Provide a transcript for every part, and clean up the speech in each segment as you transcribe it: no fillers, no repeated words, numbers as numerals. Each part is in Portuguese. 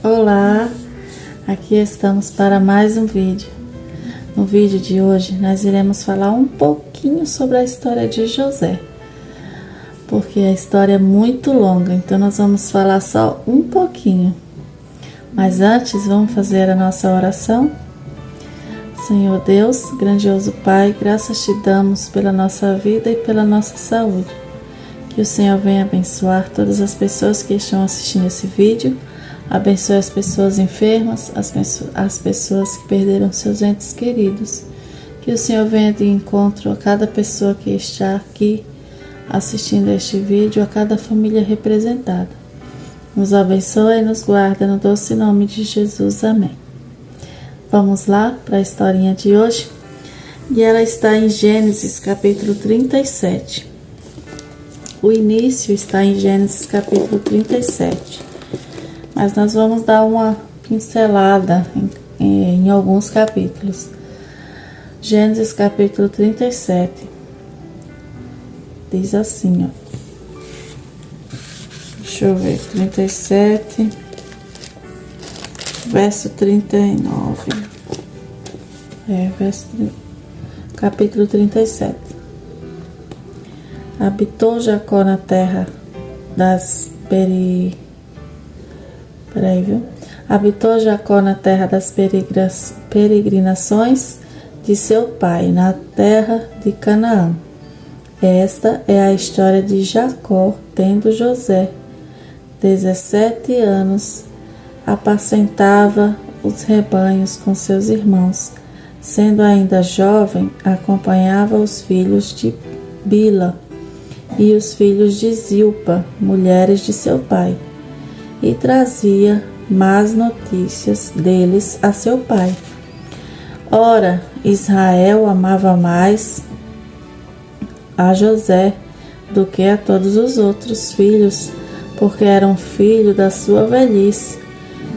Olá, aqui estamos para mais um vídeo. No vídeo de hoje nós iremos falar um pouquinho sobre a história de José, porque a história é muito longa, então nós vamos falar só um pouquinho. Mas antes vamos fazer a nossa oração. Senhor Deus, grandioso Pai, graças te damos pela nossa vida e pela nossa saúde. Que o Senhor venha abençoar todas as pessoas que estão assistindo esse vídeo. Abençoe as pessoas enfermas, as pessoas que perderam seus entes queridos. Que o Senhor venha de encontro a cada pessoa que está aqui assistindo este vídeo, a cada família representada. Nos abençoe e nos guarda no doce nome de Jesus. Amém. Vamos lá para a historinha de hoje. E ela está em Gênesis capítulo 37. O início está em Gênesis capítulo 37. Mas nós vamos dar uma pincelada em alguns capítulos. Gênesis capítulo 37. Diz assim, ó. Deixa eu ver, 37, verso 39. Capítulo 37. Habitou Jacó na terra das Habitou Jacó na terra das peregrinações de seu pai, na terra de Canaã. Esta é a história de Jacó, tendo José 17 anos, apacentava os rebanhos com seus irmãos. Sendo ainda jovem, acompanhava os filhos de Bila e os filhos de Zilpa, mulheres de seu pai, e trazia más notícias deles a seu pai. Ora, Israel amava mais a José do que a todos os outros filhos, porque era um filho da sua velhice,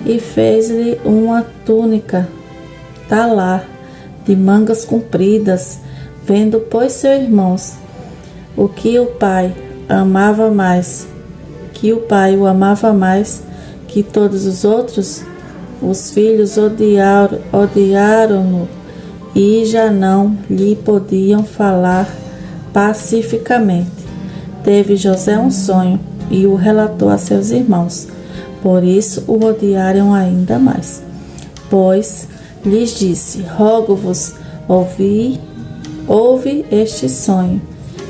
e fez-lhe uma túnica talar de mangas compridas, vendo, pois, seus irmãos, o pai o amava mais que todos os outros, os filhos odiaram-no e já não lhe podiam falar pacificamente. Teve José um sonho e o relatou a seus irmãos, por isso o odiaram ainda mais. Pois lhes disse: rogo-vos, ouve este sonho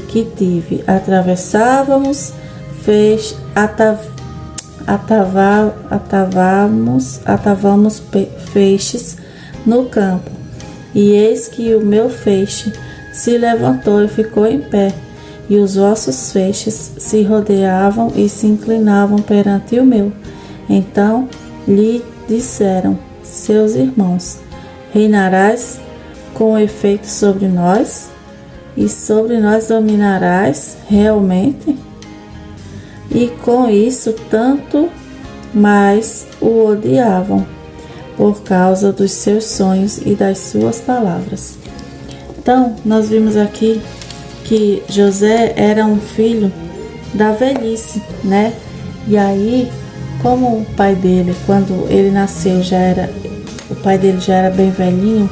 que tive. Atravávamos feixes no campo, e eis que o meu feixe se levantou e ficou em pé, e os vossos feixes se rodeavam e se inclinavam perante o meu. Então lhe disseram seus irmãos: reinarás com efeito sobre nós, e sobre nós dominarás realmente? E com isso tanto mais o odiavam, por causa dos seus sonhos e das suas palavras. Então, nós vimos aqui que José era um filho da velhice, né? E aí, como o pai dele, quando ele nasceu, o pai dele já era bem velhinho,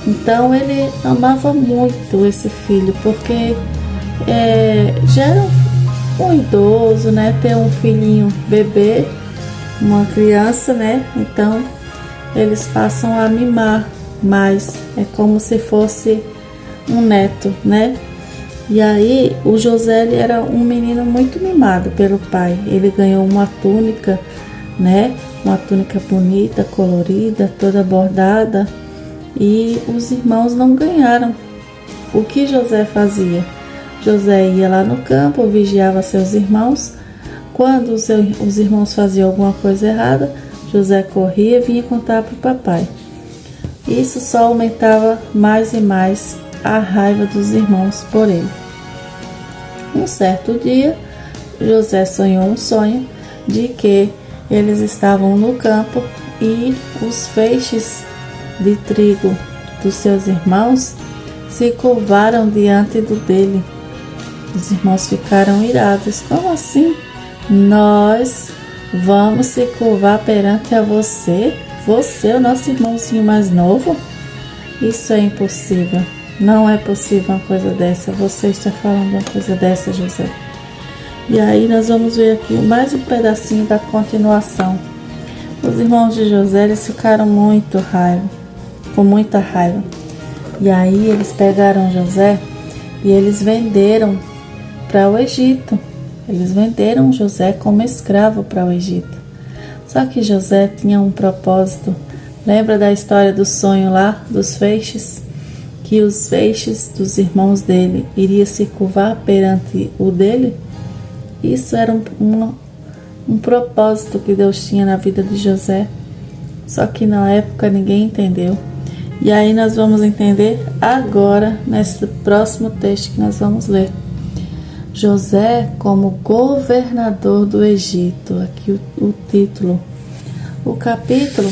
então ele amava muito esse filho, porque já era um idoso, né? Ter um filhinho bebê, uma criança, né? Então eles passam a mimar mais, é como se fosse um neto, né? E aí o José, ele era um menino muito mimado pelo pai. Ele ganhou uma túnica, né? Uma túnica bonita, colorida, toda bordada, e os irmãos não ganharam. O que José fazia? José ia lá no campo, vigiava seus irmãos. Quando os irmãos faziam alguma coisa errada, José corria e vinha contar para o papai. Isso só aumentava mais e mais a raiva dos irmãos por ele. Um certo dia, José sonhou um sonho de que eles estavam no campo e os feixes de trigo dos seus irmãos se curvaram diante dele. Os irmãos ficaram irados. Como assim? Nós Vamos se curvar perante a você? Você, o nosso irmãozinho mais novo? Isso é impossível. Não é possível uma coisa dessa. Você está falando uma coisa dessa, José. E aí nós vamos ver aqui mais um pedacinho da continuação. Os irmãos de José, eles ficaram com muita raiva. E aí eles pegaram José e eles venderam para o Egito. Eles venderam José como escravo para o Egito. Só que José tinha um propósito. Lembra da história do sonho lá, dos feixes? Que os feixes dos irmãos dele iriam se curvar perante o dele? Isso era um propósito que Deus tinha na vida de José. Só que na época ninguém entendeu. E aí nós vamos entender agora, nesse próximo texto que nós vamos ler. José como governador do Egito. Aqui o título. O capítulo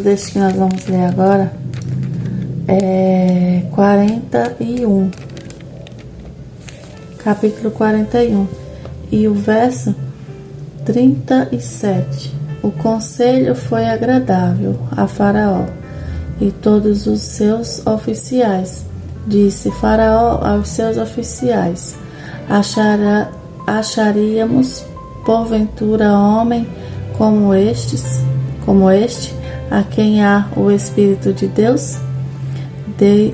deste que nós vamos ler agora é 41. Capítulo 41. E o verso 37. O conselho foi agradável a Faraó e todos os seus oficiais. Disse Faraó aos seus oficiais: acharíamos porventura homem como este, a quem há o Espírito de Deus?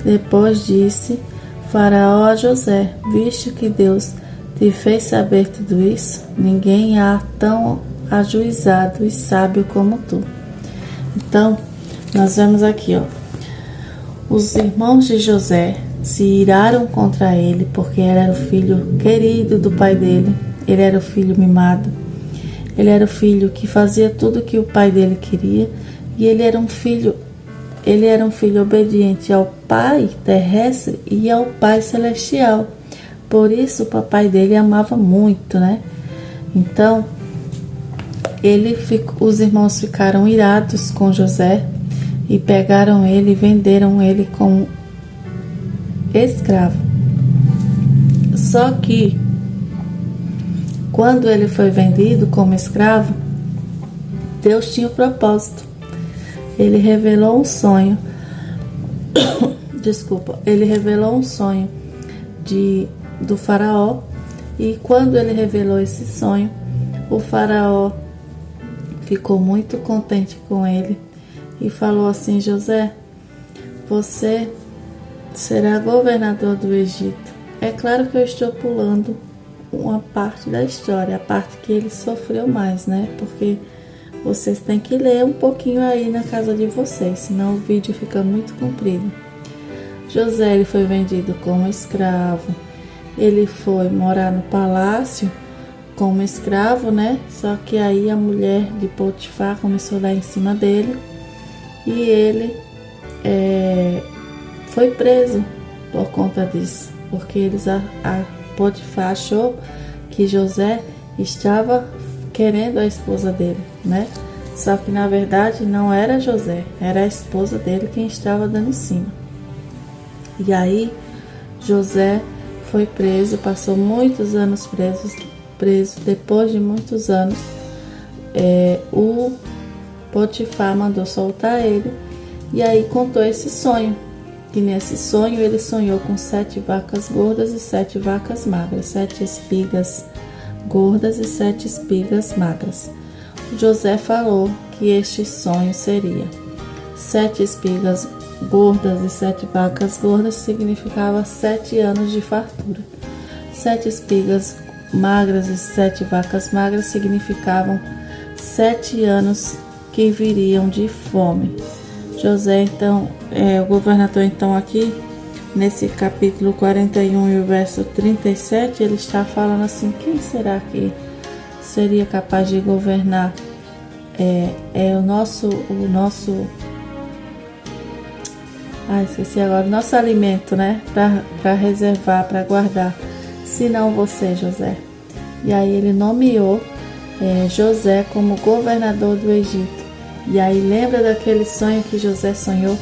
Depois disse Faraó a José: visto que Deus te fez saber tudo isso, ninguém há tão ajuizado e sábio como tu. Então, nós vemos aqui, os irmãos de José se iraram contra ele, porque ele era o filho querido do pai dele, ele era o filho mimado, ele era o filho que fazia tudo que o pai dele queria, e ele era um filho obediente ao pai terrestre e ao pai celestial. Por isso o papai dele amava muito, né? Então, os irmãos ficaram irados com José e pegaram ele e venderam ele como escravo. Só que, quando ele foi vendido como escravo, Deus tinha um propósito. Ele revelou um sonho. Ele revelou um sonho do Faraó. E quando ele revelou esse sonho, o Faraó ficou muito contente com ele e falou assim: José, você será governador do Egito. É claro que eu estou pulando uma parte da história, a parte que ele sofreu mais, né? Porque vocês têm que ler um pouquinho aí na casa de vocês, senão o vídeo fica muito comprido. José, ele foi vendido como escravo. Ele foi morar no palácio como escravo, né? Só que aí a mulher de Potifar começou a dar em cima dele e ele foi preso por conta disso, porque a Potifar achou que José estava querendo a esposa dele, né? Só que na verdade não era José, era a esposa dele quem estava dando em cima. E aí José foi preso, passou muitos anos preso. Depois de muitos anos, o Potifar mandou soltar ele e aí contou esse sonho. E nesse sonho ele sonhou com 7 vacas gordas e 7 vacas magras, 7 espigas gordas e 7 espigas magras. José falou que este sonho seria 7 espigas gordas e 7 vacas gordas significava 7 anos de fartura. 7 espigas magras e 7 vacas magras significavam 7 anos que viriam de fome. José, então, o governador, então, aqui, nesse capítulo 41 e o verso 37, ele está falando assim: quem será que seria capaz de governar o nosso alimento, né? Para reservar, para guardar. Se não você, José. E aí ele nomeou José como governador do Egito. E aí lembra daquele sonho que José sonhou,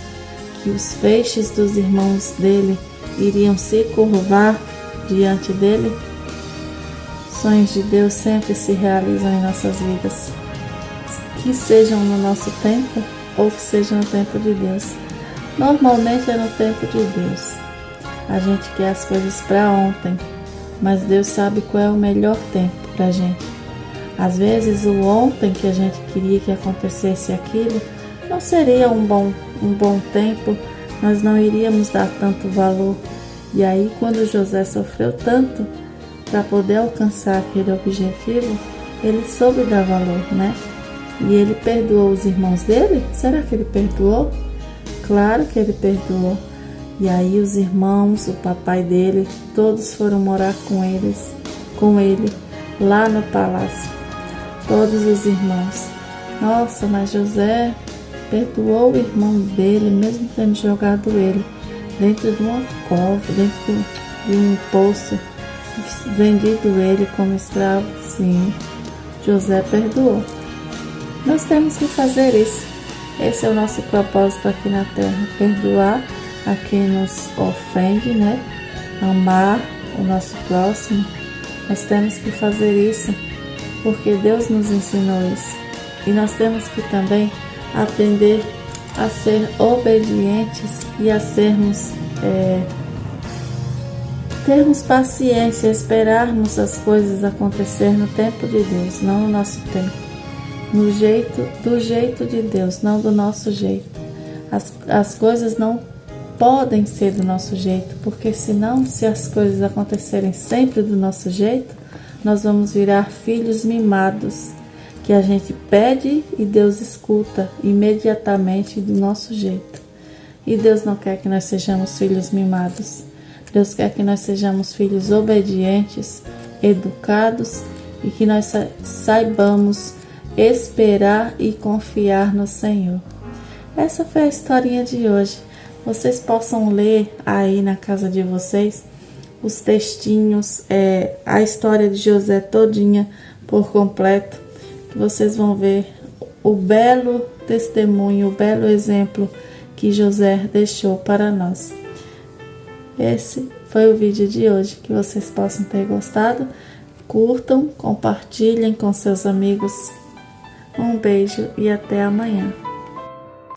que os feixes dos irmãos dele iriam se curvar diante dele? sonhos de Deus sempre se realizam em nossas vidas, que sejam no nosso tempo ou que sejam no tempo de Deus. Normalmente é no tempo de Deus. A gente quer as coisas para ontem, mas Deus sabe qual é o melhor tempo para a gente. Às vezes o ontem que a gente queria que acontecesse aquilo não seria um bom tempo, nós não iríamos dar tanto valor. E aí quando José sofreu tanto para poder alcançar aquele objetivo, ele soube dar valor, né? E ele perdoou os irmãos dele? Será que ele perdoou? Claro que ele perdoou. E aí os irmãos, o papai dele, todos foram morar com ele, lá no palácio. Todos os irmãos. Nossa, mas José perdoou o irmão dele, mesmo tendo jogado ele dentro de uma cova, dentro de um poço, vendido ele como escravo. Sim, José perdoou. Nós temos que fazer isso. Esse é o nosso propósito aqui na terra, perdoar a quem nos ofende, né? Amar o nosso próximo. Nós temos que fazer isso porque Deus nos ensinou isso. E nós temos que também aprender a ser obedientes e a termos paciência, esperarmos as coisas acontecer no tempo de Deus, não no nosso tempo. Do jeito de Deus, não do nosso jeito. As coisas não podem ser do nosso jeito, porque senão, se as coisas acontecerem sempre do nosso jeito, nós vamos virar filhos mimados, que a gente pede e Deus escuta imediatamente do nosso jeito. E Deus não quer que nós sejamos filhos mimados. Deus quer que nós sejamos filhos obedientes, educados e que nós saibamos esperar e confiar no Senhor. Essa foi a historinha de hoje. Vocês possam ler aí na casa de vocês os textinhos, a história de José todinha por completo, que vocês vão ver o belo testemunho, o belo exemplo que José deixou para nós. Esse foi o vídeo de hoje, que vocês possam ter gostado. Curtam, compartilhem com seus amigos. Um beijo e até amanhã.